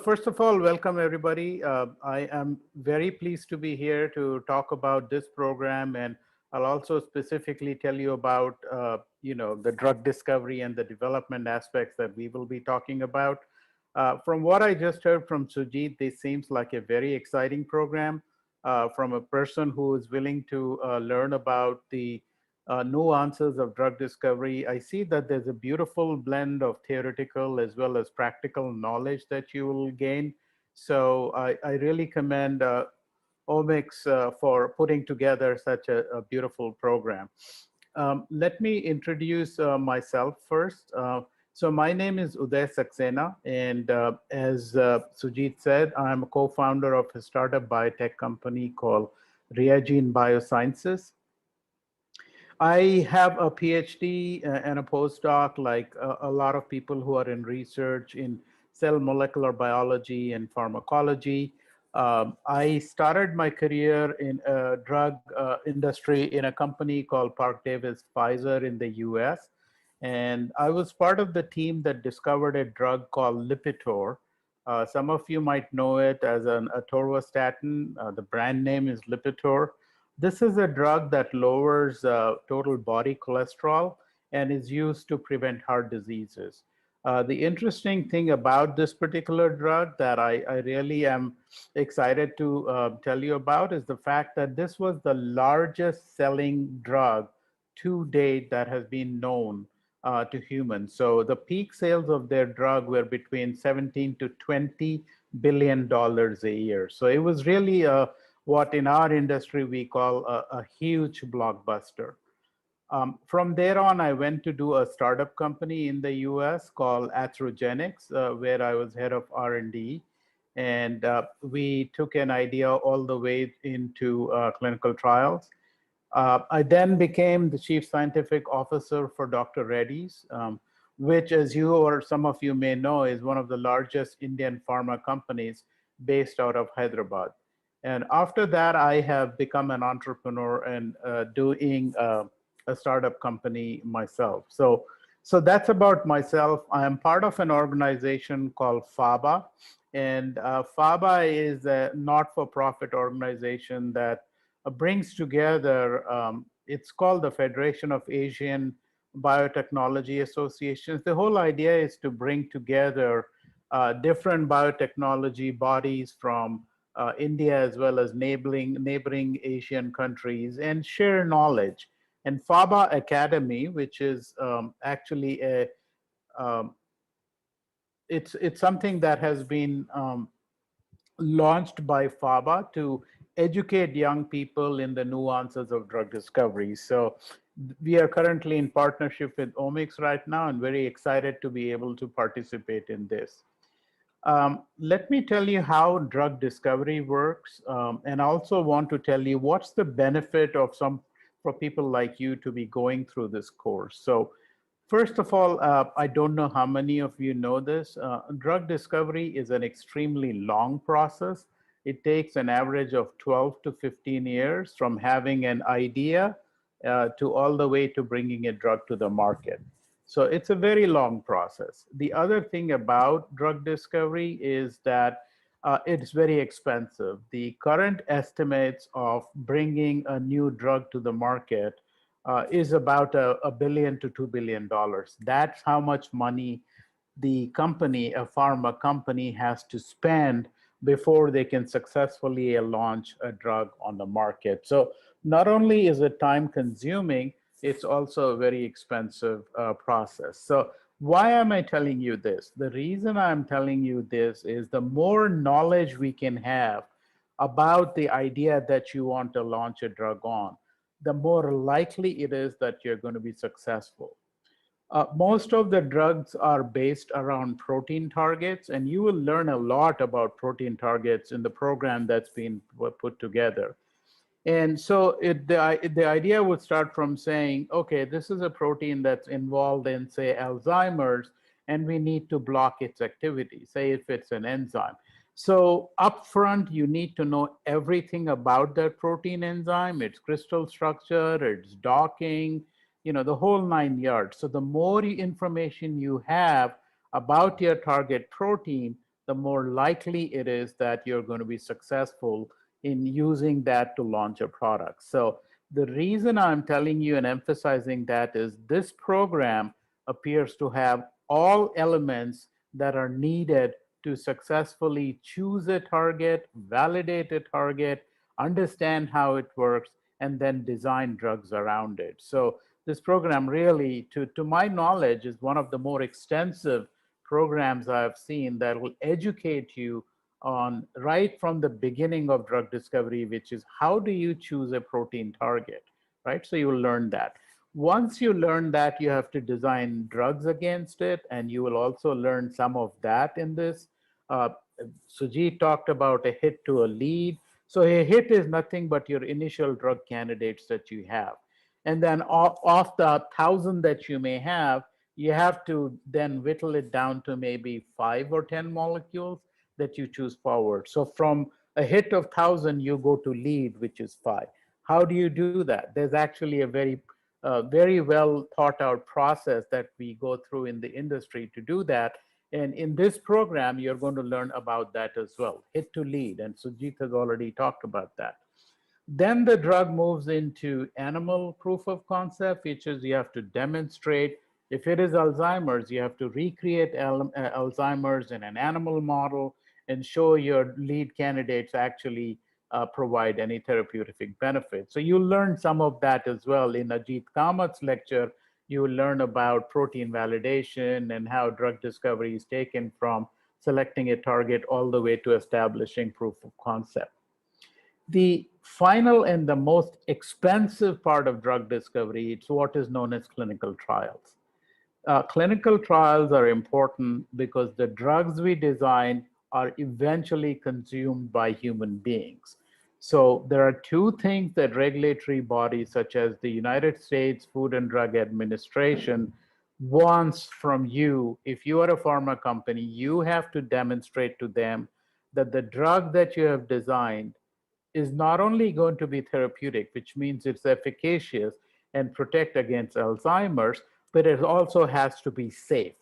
first of all, welcome everybody. I am very pleased to be here to talk about this program, and I'll also specifically tell you about, the drug discovery and the development aspects that we will be talking about. From what I just heard from Sujit, this seems like a very exciting program from a person who is willing to learn about the nuances of drug discovery. I see that there's a beautiful blend of theoretical as well as practical knowledge that you will gain. So I really commend Omics for putting together such a beautiful program. Let me introduce myself first. So my name is Uday Saxena, and as Sujit said, I'm a co-founder of a startup biotech company called Reagene Biosciences. I have a PhD and a postdoc, like a lot of people who are in research in cell molecular biology and pharmacology. I started my career in a drug industry in a company called Park Davis Pfizer in the US. And I was part of the team that discovered a drug called Lipitor. Some of you might know it as an atorvastatin. The brand name is Lipitor. This is a drug that lowers total body cholesterol and is used to prevent heart diseases. The interesting thing about this particular drug that I really am excited to tell you about is the fact that this was the largest selling drug to date that has been known to humans. So the peak sales of their drug were between 17 to 20 billion dollars a year. So it was really what in our industry we call a huge blockbuster. From there on, I went to do a startup company in the US called Atherogenics, where I was head of R&D. And we took an idea all the way into clinical trials. I then became the chief scientific officer for Dr. Reddy's, which, as you or some of you may know, is one of the largest Indian pharma companies based out of Hyderabad. And after that, I have become an entrepreneur and doing a startup company myself. So that's about myself. I am part of an organization called FABA. And FABA is a not-for-profit organization that brings together, it's called the Federation of Asian Biotechnology Associations. The whole idea is to bring together different biotechnology bodies from India as well as neighboring Asian countries and share knowledge. And FABA Academy, which is actually it's something that has been launched by FABA to educate young people in the nuances of drug discovery. So we are currently in partnership with Omics right now and very excited to be able to participate in this. Let me tell you how drug discovery works, and also want to tell you what's the benefit of for people like you to be going through this course. So first of all, I don't know how many of you know this. Drug discovery is an extremely long process. It takes an average of 12 to 15 years from having an idea to all the way to bringing a drug to the market. So it's a very long process. The other thing about drug discovery is that it's very expensive. The current estimates of bringing a new drug to the market is about $1 billion to $2 billion. That's how much money the company, a pharma company, has to spend before they can successfully launch a drug on the market. So not only is it time consuming, it's also a very expensive process. So why am I telling you this? The reason I'm telling you this is the more knowledge we can have about the idea that you want to launch a drug on, the more likely it is that you're going to be successful. Most of the drugs are based around protein targets, and you will learn a lot about protein targets in the program that's been put together. And so the idea would start from saying, okay, this is a protein that's involved in, say, Alzheimer's, and we need to block its activity, say if it's an enzyme. So upfront, you need to know everything about that protein enzyme, its crystal structure, its docking, the whole 9 yards. So the more information you have about your target protein, the more likely it is that you're going to be successful in using that to launch a product. So the reason I'm telling you and emphasizing that is this program appears to have all elements that are needed to successfully choose a target, validate a target, understand how it works, and then design drugs around it. So this program really, to my knowledge, is one of the more extensive programs I've seen that will educate you on right from the beginning of drug discovery, which is how do you choose a protein target, right? So you will learn that. Once you learn that, you have to design drugs against it, and you will also learn some of that in this. Uh, Sujit talked about a hit to a lead. So a hit is nothing but your initial drug candidates that you have. And then off the 1,000 that you may have, you have to then whittle it down to maybe 5 or 10 molecules that you choose forward. So from a hit of 1,000, you go to lead, which is 5. How do you do that? There's actually a very well thought out process that we go through in the industry to do that. And in this program, you're going to learn about that as well, hit to lead. And Sujit has already talked about that. Then the drug moves into animal proof of concept, which is you have to demonstrate. If it is Alzheimer's, you have to recreate Alzheimer's in an animal model and show your lead candidates actually provide any therapeutic benefit. So you learn some of that as well in Ajit Kamat's lecture. You will learn about protein validation and how drug discovery is taken from selecting a target all the way to establishing proof of concept. The final and the most expensive part of drug discovery, it's what is known as clinical trials. Clinical trials are important because the drugs we design are eventually consumed by human beings. So there are two things that regulatory bodies such as the United States Food and Drug Administration wants from you. If you are a pharma company, you have to demonstrate to them that the drug that you have designed is not only going to be therapeutic, which means it's efficacious and protect against Alzheimer's, but it also has to be safe.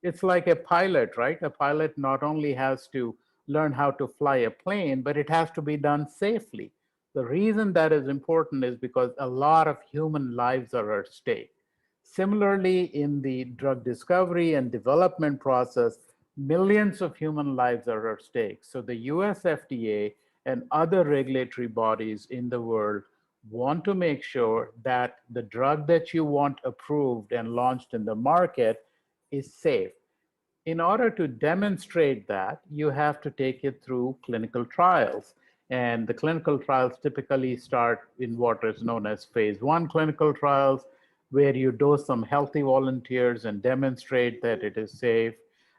It's like a pilot, right? A pilot not only has to learn how to fly a plane, but it has to be done safely. The reason that is important is because a lot of human lives are at stake. Similarly, in the drug discovery and development process, millions of human lives are at stake. So the US FDA and other regulatory bodies in the world want to make sure that the drug that you want approved and launched in the market is safe. In order to demonstrate that, you have to take it through clinical trials. And the clinical trials typically start in what is known as phase 1 clinical trials, where you dose some healthy volunteers and demonstrate that it is safe.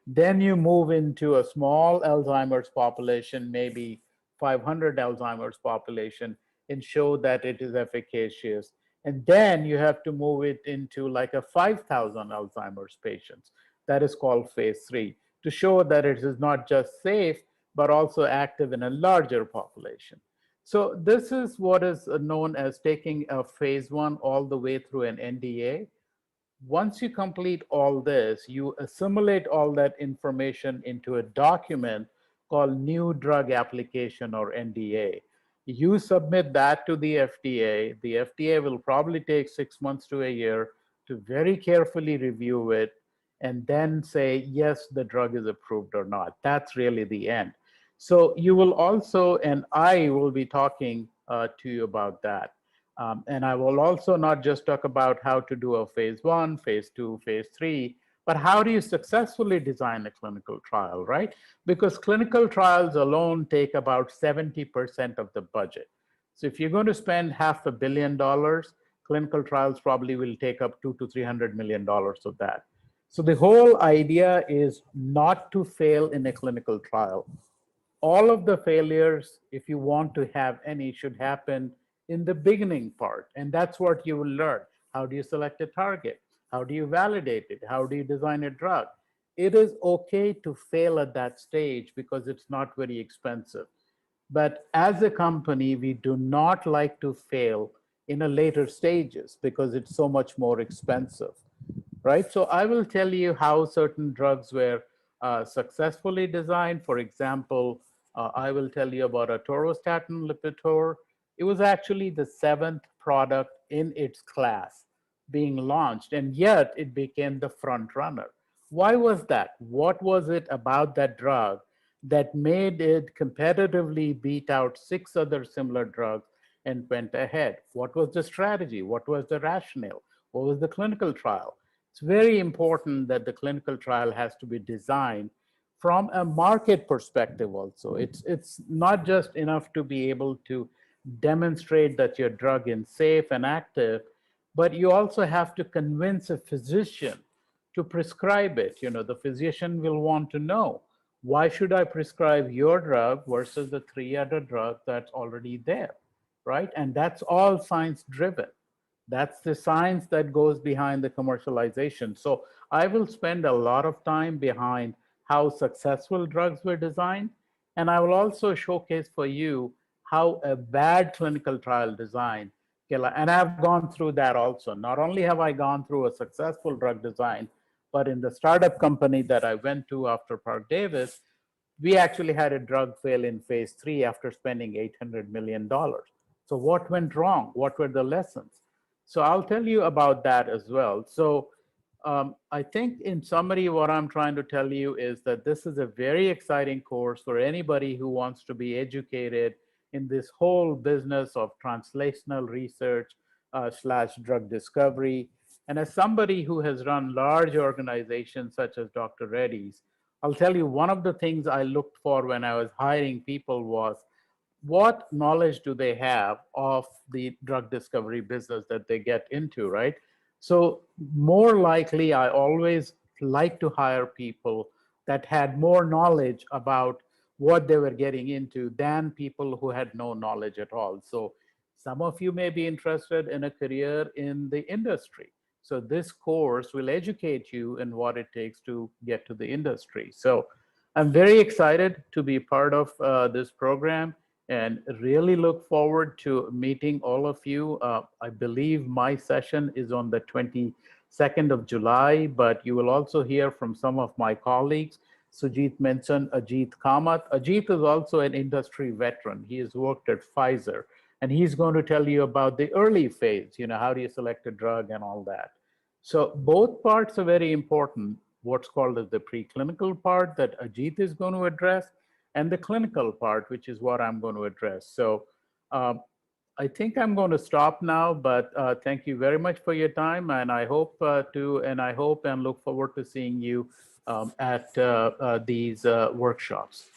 Then you move into a small Alzheimer's population, maybe 500 Alzheimer's population, and show that it is efficacious. And then you have to move it into like a 5,000 Alzheimer's patients. That is called phase 3 to show that it is not just safe, but also active in a larger population. So this is what is known as taking a phase 1 all the way through an NDA. Once you complete all this, you assimilate all that information into a document called New Drug Application or NDA. You submit that to the FDA. The FDA will probably take 6 months to a year to very carefully review it and then say, yes, the drug is approved or not. That's really the end. So you will also, and I will be talking to you about that. And I will also not just talk about how to do a phase 1, phase 2, phase 3, but how do you successfully design a clinical trial, right? Because clinical trials alone take about 70% of the budget. So if you're going to spend $500 million, clinical trials probably will take up $200 to $300 million of that. So the whole idea is not to fail in a clinical trial. All of the failures, if you want to have any, should happen in the beginning part. And that's what you will learn. How do you select a target? How do you validate it? How do you design a drug? It is okay to fail at that stage because it's not very expensive. But as a company, we do not like to fail in a later stages because it's so much more expensive, right? So I will tell you how certain drugs were successfully designed. For example, I will tell you about atorvastatin Lipitor. It was actually the seventh product in its class being launched, and yet it became the front runner. Why was that? What was it about that drug that made it competitively beat out six other similar drugs and went ahead? What was the strategy? What was the rationale? What was the clinical trial? It's very important that the clinical trial has to be designed from a market perspective also. It's not just enough to be able to demonstrate that your drug is safe and active, but you also have to convince a physician to prescribe it. You know, the physician will want to know, why should I prescribe your drug versus the three other drugs that's already there, right? And that's all science driven. That's the science that goes behind the commercialization. So I will spend a lot of time behind how successful drugs were designed. And I will also showcase for you how a bad clinical trial design, and I've gone through that also. Not only have I gone through a successful drug design, but in the startup company that I went to after Park Davis, we actually had a drug fail in phase 3 after spending $800 million. So what went wrong? What were the lessons? So I'll tell you about that as well. So I think in summary, what I'm trying to tell you is that this is a very exciting course for anybody who wants to be educated in this whole business of translational research slash drug discovery. And as somebody who has run large organizations such as Dr. Reddy's, I'll tell you, one of the things I looked for when I was hiring people was, what knowledge do they have of the drug discovery business that they get into, right? So more likely, I always like to hire people that had more knowledge about what they were getting into than people who had no knowledge at all. So some of you may be interested in a career in the industry. So this course will educate you in what it takes to get to the industry. So I'm very excited to be part of this program and really look forward to meeting all of you. I believe my session is on the 22nd of July, but you will also hear from some of my colleagues. Sujit mentioned Ajit Kamath. Ajit is also an industry veteran. He has worked at Pfizer, and he's going to tell you about the early phase, you know, how do you select a drug and all that. So both parts are very important. What's called as the preclinical part that Ajit is going to address, and the clinical part, which is what I'm going to address. So I think I'm going to stop now, but thank you very much for your time, and I hope and look forward to seeing you at these workshops.